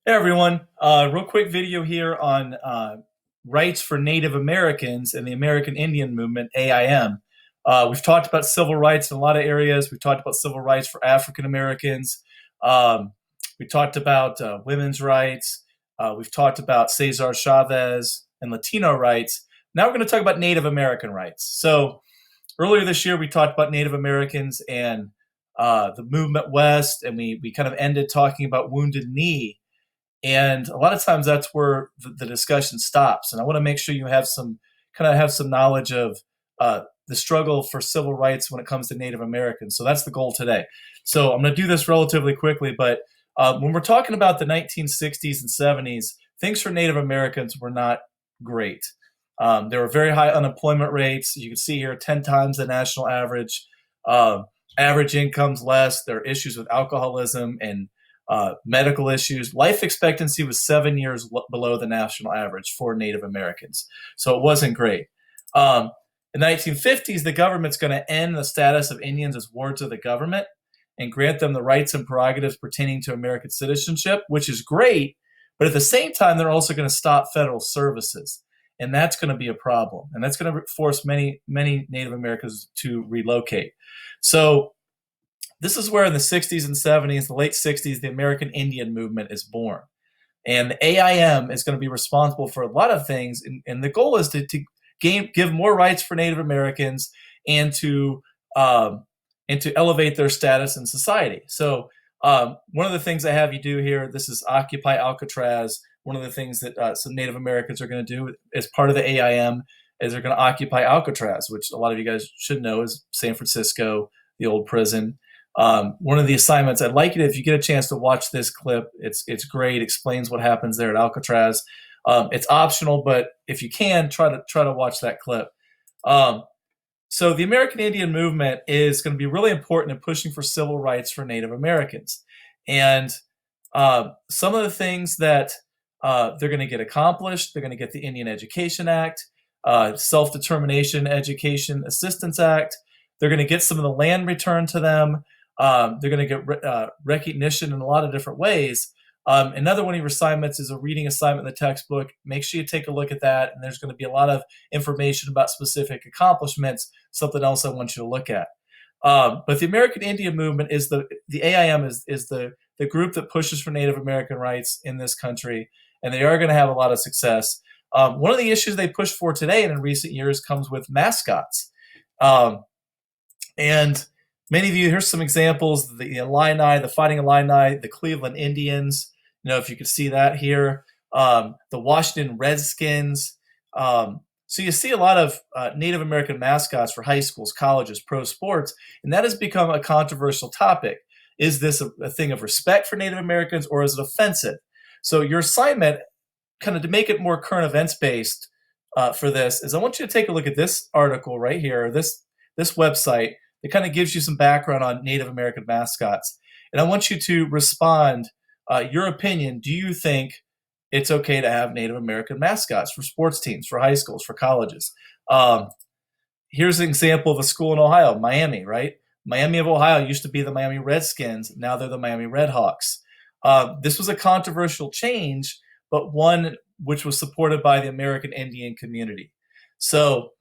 Hey everyone, real quick video here on rights for Native Americans and the American Indian Movement, AIM. We've talked about civil rights in a lot of areas. We've talked about civil rights for African Americans. Um, we talked about women's rights. We've talked about Cesar Chavez and Latino rights. Now we're going to talk about Native American rights. So earlier this year, we talked about Native Americans and the movement west, and we kind of ended talking about Wounded Knee. And a lot of times that's where the discussion stops. And I want to make sure you have some knowledge of the struggle for civil rights when it comes to Native Americans. So that's the goal today. So I'm going to do this relatively quickly, but when we're talking about the 1960s and 70s, things for Native Americans were not great. There were very high unemployment rates. You can see here 10 times the national average. Average income's less. There are issues with alcoholism and medical issues. Life expectancy was 7 years below the national average for Native Americans. So it wasn't great. In the 1950s, the government's going to end the status of Indians as wards of the government and grant them the rights and prerogatives pertaining to American citizenship, which is great. But at the same time, they're also going to stop federal services. And that's going to be a problem. And that's going to force many Native Americans to relocate. So this is where in the 60s and 70s, the late 60s, the American Indian movement is born. And the AIM is going to be responsible for a lot of things. And the goal is to give more rights for Native Americans and to elevate their status in society. So one of the things I have you do here, this is Occupy Alcatraz. One of the things that some Native Americans are going to do as part of the AIM is they're going to occupy Alcatraz, which a lot of you guys should know is San Francisco, the old prison. One of the assignments, I'd like it if you get a chance to watch this clip. It's great. It explains what happens there at Alcatraz. It's optional, but if you can, try to watch that clip. So the American Indian movement is going to be really important in pushing for civil rights for Native Americans. And some of the things that they're going to get accomplished, they're going to get the Indian Education Act, Self-Determination Education Assistance Act. They're going to get some of the land returned to them. They're going to get recognition in a lot of different ways. Another one of your assignments is a reading assignment in the textbook. Make sure you take a look at that. And there's going to be a lot of information about specific accomplishments, something else I want you to look at. But the American Indian movement is the AIM is the group that pushes for Native American rights in this country. And they are going to have a lot of success. One of the issues they push for today and in recent years comes with mascots. And many of you, here's some examples: the Illini, the Fighting Illini, the Cleveland Indians. You know, if you could see that here, the Washington Redskins. So you see a lot of Native American mascots for high schools, colleges, pro sports, and that has become a controversial topic. Is this a thing of respect for Native Americans, or is it offensive? So your assignment, kind of to make it more current events based for this, is I want you to take a look at this article right here, this website. It kind of gives you some background on Native American mascots. And I want you to respond, your opinion. Do you think it's okay to have Native American mascots for sports teams, for high schools, for colleges? Here's an example of a school in Ohio, Miami, right? Miami of Ohio used to be the Miami Redskins. Now they're the Miami Redhawks. This was a controversial change, but one which was supported by the American Indian community. So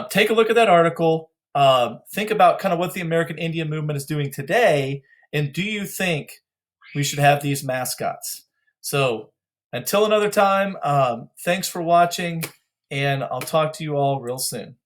take a look at that article. Think about kind of what the American Indian movement is doing today, and do you think we should have these mascots? So until another time, thanks for watching, and I'll talk to you all real soon.